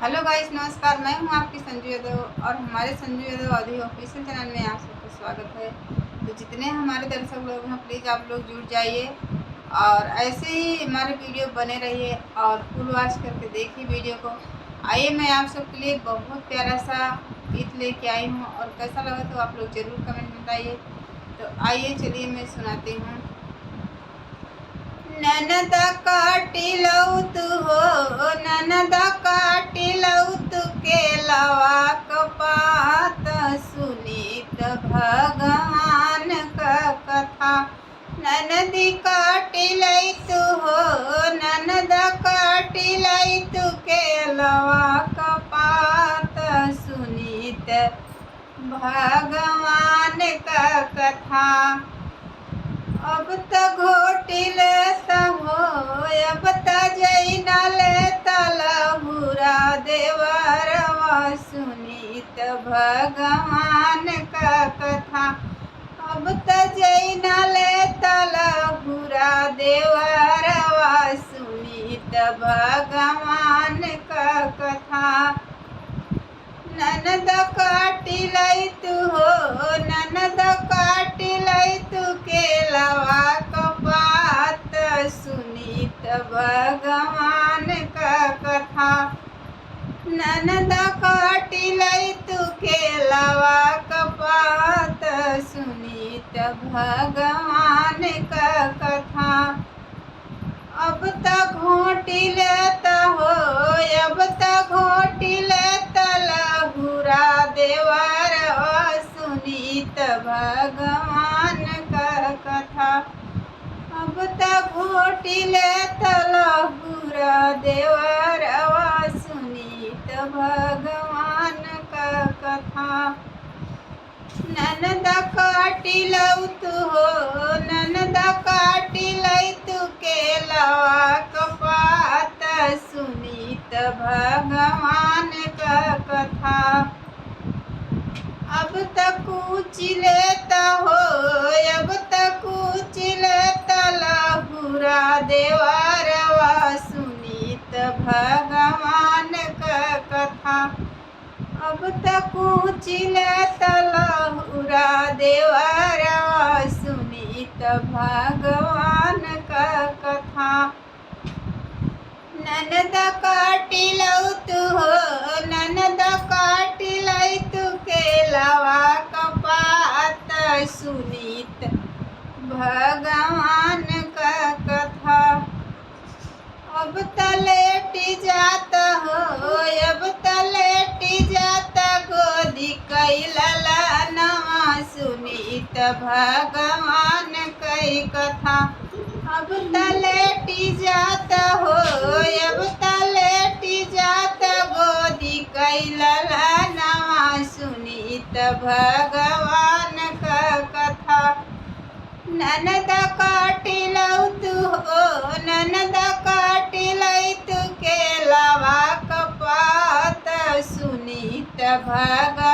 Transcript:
Hello guys, नमस्कार। मैं हूं आपकी संजू यादव और हमारे संजू यादव अवधी ऑफिशियल चैनल में आप सबका स्वागत है। तो जितने हमारे दर्शक लोग हैं, प्लीज़ आप लोग जुड़ जाइए और ऐसे ही हमारे वीडियो बने रहिए और फुल वॉच करके देखिए वीडियो को। आइए, मैं आप सबके लिए बहुत प्यारा सा गीत लेके आई हूँ और कैसा लगा तो आप लोग ज़रूर कमेंट में बताइए। तो आइए, चलिए मैं सुनाती हूँ। ननद काटिलौत हो, ननद काटिलौत के लवा कपात सुनीत भगवान का कथा। ननदी काटिलैत हो, ननद काटिलैत के लवा कपात सुनीत भगवान का कथा। अब त घोटिल हो, अब त जैनल तलहुरा देवरवा सुनीत भगवान का कथा। अब त जैनल तलहुरा देवरवा सुनीत भगवान का कथा। ननद काटिलैत हो, ननद काटिलैत के लवा कपात सुनीत भगवान का कथा। ननद काटिलैत के लवा कपात सुनीत भगवान का कथा। अब त घोटिल हो, अब त घोटिल तलहुरा देवरवा सुनीत भगवान का कथा। अब त घोटिल तलहुरा देवरवा सुनीत भगवान का कथा। ननद काटिलौत हो, ननद काटिलैत के लवा कपात सुनीत भगवान का कथा। अब तक कुचिलत हो, अब तक कुचिलत लहुरा देवरवा सुनीत भगवान का कथा। अब तक कुचिलत लहुरा देवरवा सुनीत भगवान का कथा। ननद काटिलौत हो, ननद काटिलैत के लवा कपात सुनीत भगवान का कथा। अब तलेटी जात हो, अब तलेटी जात गोदी कैलल नवा सुनीत भगवान कई कथा। अब तलेटी जात हो, अब तलेटी जात गोदी कैलल नवा सुनीत भगवान का कथा। ननद काटिलौत हो, ननद काटिलैत के लवा कपात सुनीत भगवान